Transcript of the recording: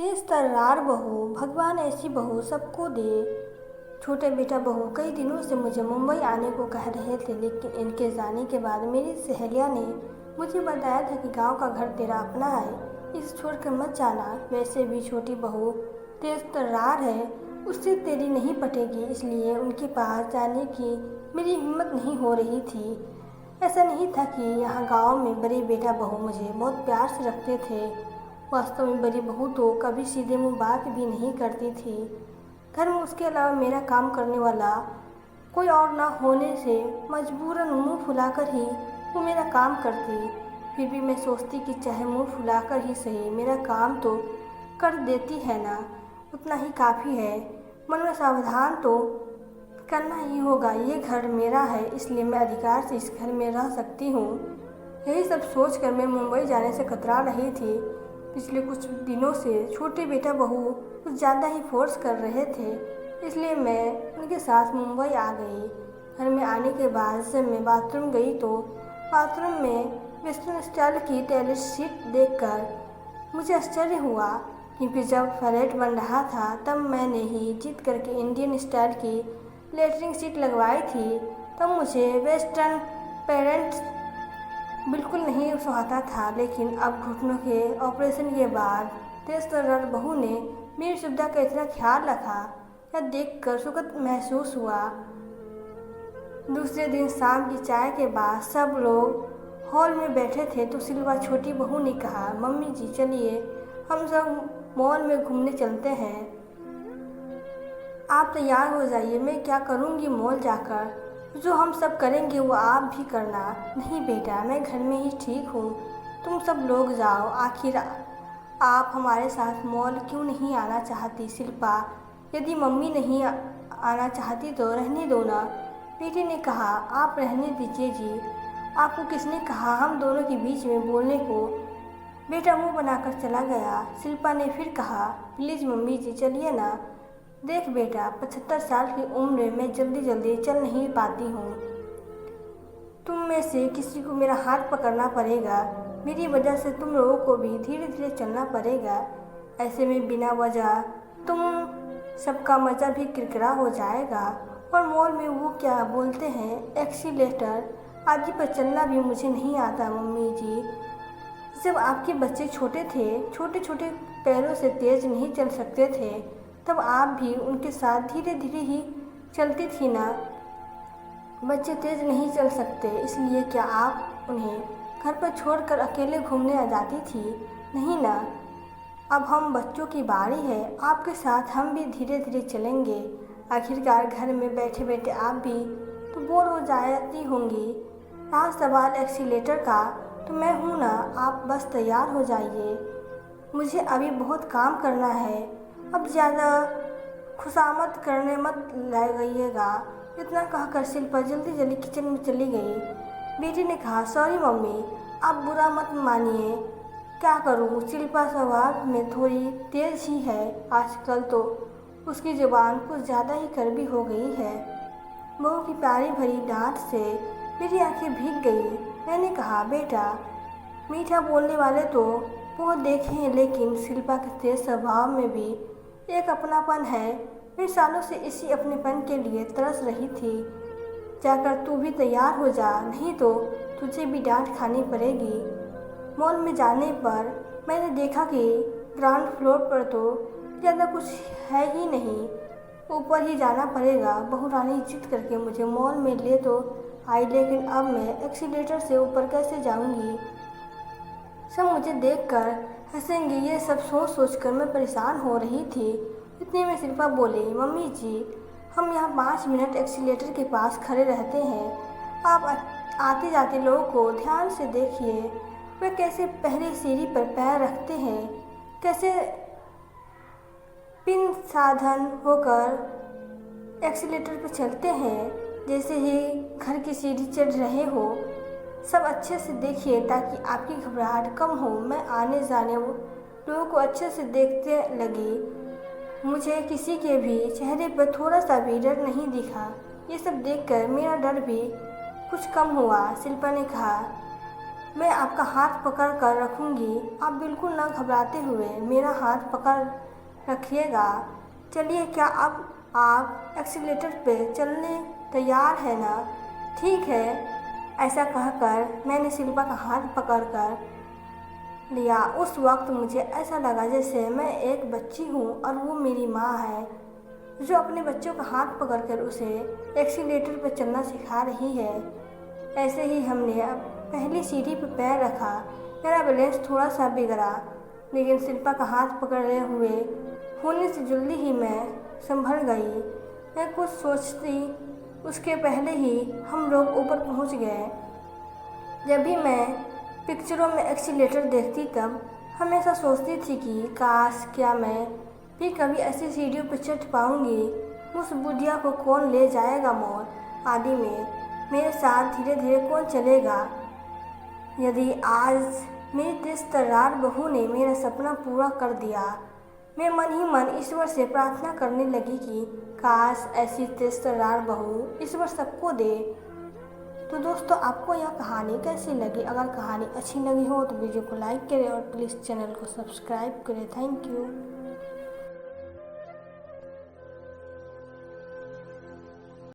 तेज तर्रार बहू, भगवान ऐसी बहू सबको दे। छोटे बेटा बहू कई दिनों से मुझे मुंबई आने को कह रहे थे, लेकिन इनके जाने के बाद मेरी सहेलिया ने मुझे बताया था कि गांव का घर तेरा अपना है, इसे छोड़कर मत जाना। वैसे भी छोटी बहू तेज तर्रार है, उससे तेरी नहीं पटेगी, इसलिए उनके पास जाने की मेरी हिम्मत नहीं हो रही थी। ऐसा नहीं था कि यहाँ गांव में बड़े बेटा बहू मुझे बहुत प्यार से रखते थे। वास्तव में बड़ी बहू तो कभी सीधे मुंह बात भी नहीं करती थी। घर में उसके अलावा मेरा काम करने वाला कोई और ना होने से मजबूरन मुंह फुलाकर ही वो मेरा काम करती। फिर भी मैं सोचती कि चाहे मुंह फुलाकर ही सही, मेरा काम तो कर देती है ना, उतना ही काफ़ी है। मन में सावधान तो करना ही होगा, ये घर मेरा है, इसलिए मैं अधिकार से इस घर में रह सकती हूँ। यही सब सोचकर मैं मुंबई जाने से कतरा रही थी। पिछले कुछ दिनों से छोटे बेटा बहू कुछ ज़्यादा ही फोर्स कर रहे थे, इसलिए मैं उनके साथ मुंबई आ गई। घर में आने के बाद जब मैं बाथरूम गई तो बाथरूम में वेस्टर्न स्टाइल की टॉयलेट सीट देखकर मुझे आश्चर्य हुआ, क्योंकि जब फ्लैट बन रहा था तब मैंने ही जिद करके इंडियन स्टाइल की लेटरिन सीट लगवाई थी। तब मुझे वेस्टर्न पेरेंट्स बिल्कुल नहीं सुहाता था, लेकिन अब घुटनों के ऑपरेशन के बाद तेज तर्रार बहू ने मेरी सुविधा का इतना ख्याल रखा, यह देखकर सुखद महसूस हुआ। दूसरे दिन शाम की चाय के बाद सब लोग हॉल में बैठे थे तो सिल्वा छोटी बहू ने कहा, मम्मी जी चलिए हम सब मॉल में घूमने चलते हैं। आप तैयार हो जाइए, मैं क्या करूँगी मॉल जाकर, जो हम सब करेंगे वो आप भी करना। नहीं बेटा, मैं घर में ही ठीक हूँ, तुम सब लोग जाओ। आखिर आप हमारे साथ मॉल क्यों नहीं आना चाहती शिल्पा? यदि मम्मी नहीं आना चाहती तो रहने दो ना। बेटी ने कहा, आप रहने दीजिए जी, आपको किसने कहा हम दोनों के बीच में बोलने को? बेटा मुंह बनाकर चला गया। शिल्पा ने फिर कहा, प्लीज़ मम्मी जी चलिए ना। देख बेटा, 75 साल की उम्र में मैं जल्दी जल्दी चल नहीं पाती हूँ, तुम में से किसी को मेरा हाथ पकड़ना पड़ेगा, मेरी वजह से तुम लोगों को भी धीरे धीरे चलना पड़ेगा। ऐसे में बिना वजह तुम सबका मज़ा भी किरकिरा हो जाएगा। और मॉल में वो क्या बोलते हैं, एक्सीलेटर आदि पर चलना भी मुझे नहीं आता मम्मी जी। जब आपके बच्चे छोटे थे, छोटे छोटे पैरों से तेज नहीं चल सकते थे, तब आप भी उनके साथ धीरे धीरे ही चलती थी ना। बच्चे तेज नहीं चल सकते, इसलिए क्या आप उन्हें घर पर छोड़कर अकेले घूमने आ जाती थी? नहीं ना। अब हम बच्चों की बारी है, आपके साथ हम भी धीरे धीरे चलेंगे। आखिरकार घर में बैठे बैठे आप भी तो बोर हो जाती होंगी। रहा सवाल एक्सीलेटर का, तो मैं हूँ ना, आप बस तैयार हो जाइए, मुझे अभी बहुत काम करना है। अब ज़्यादा खुशामद करने मत लगाइएगा। इतना कहकर शिल्पा जल्दी जल्दी किचन में चली गई। बेटी ने कहा, सॉरी मम्मी, आप बुरा मत मानिए, क्या करूँ, शिल्पा स्वभाव में थोड़ी तेज ही है, आजकल तो उसकी ज़ुबान कुछ ज़्यादा ही कड़वी हो गई है। बहू की प्यारी भरी डांट से मेरी आंखें भीग गई। मैंने कहा, बेटा मीठा बोलने वाले तो बहुत देखे हैं, लेकिन शिल्पा के तेज स्वभाव में भी एक अपनापन है। मैं सालों से इसी अपनेपन के लिए तरस रही थी। जाकर तू भी तैयार हो जा, नहीं तो तुझे भी डांट खानी पड़ेगी। मॉल में जाने पर मैंने देखा कि ग्राउंड फ्लोर पर तो ज़्यादा कुछ है ही नहीं, ऊपर ही जाना पड़ेगा। बहू रानी जिद करके मुझे मॉल में ले तो आई, लेकिन अब मैं एक्सीलेटर से ऊपर कैसे जाऊंगी? सब मुझे देखकर हंसेंगे, ये सब सोच सोचकर मैं परेशान हो रही थी। इतने में शिल्पा बोली, मम्मी जी हम यहाँ 5 मिनट एक्सीलेटर के पास खड़े रहते हैं, आप आते जाते लोगों को ध्यान से देखिए, वे कैसे पहले सीढ़ी पर पैर रखते हैं, कैसे पिन साधन होकर एक्सीलेटर पर चलते हैं, जैसे ही घर की सीढ़ी चढ़ रहे हो। सब अच्छे से देखिए ताकि आपकी घबराहट कम हो। मैं आने जाने लोगों को अच्छे से देखते लगी, मुझे किसी के भी चेहरे पर थोड़ा सा भी डर नहीं दिखा। ये सब देखकर मेरा डर भी कुछ कम हुआ। शिल्पा ने कहा, मैं आपका हाथ पकड़ कर रखूँगी। आप बिल्कुल ना घबराते हुए मेरा हाथ पकड़ रखिएगा। चलिए, क्या अब आप एक्सीलेटर पे चलने तैयार है ना? ठीक है। ऐसा कहकर मैंने शिल्पा का हाथ पकड़कर लिया। उस वक्त मुझे ऐसा लगा जैसे मैं एक बच्ची हूँ और वो मेरी माँ है, जो अपने बच्चों का हाथ पकड़कर उसे एक्सीलेटर पर चलना सिखा रही है। ऐसे ही हमने अब पहली सीढ़ी पर पैर रखा। मेरा बैलेंस थोड़ा सा बिगड़ा, लेकिन शिल्पा का हाथ पकड़े हुए होने से जल्दी ही मैं संभल गई। मैं कुछ सोचती उसके पहले ही हम लोग ऊपर पहुंच गए। जब भी मैं पिक्चरों में एक्सीलेटर देखती तब हमेशा सोचती थी कि काश क्या मैं भी कभी ऐसी सीढ़ियों पर चढ़ पाऊंगी। उस बुढ़िया को कौन ले जाएगा मॉल आदि में, मेरे साथ धीरे धीरे कौन चलेगा। यदि आज मेरी तेज तर्रार बहू ने मेरा सपना पूरा कर दिया। मैं मन ही मन ईश्वर से प्रार्थना करने लगी कि काश ऐसी तेज तर्रार बहू ईश्वर सबको दे। तो दोस्तों, आपको यह कहानी कैसी लगी? अगर कहानी अच्छी लगी हो तो वीडियो को लाइक करें और प्लीज़ चैनल को सब्सक्राइब करें। Thank you.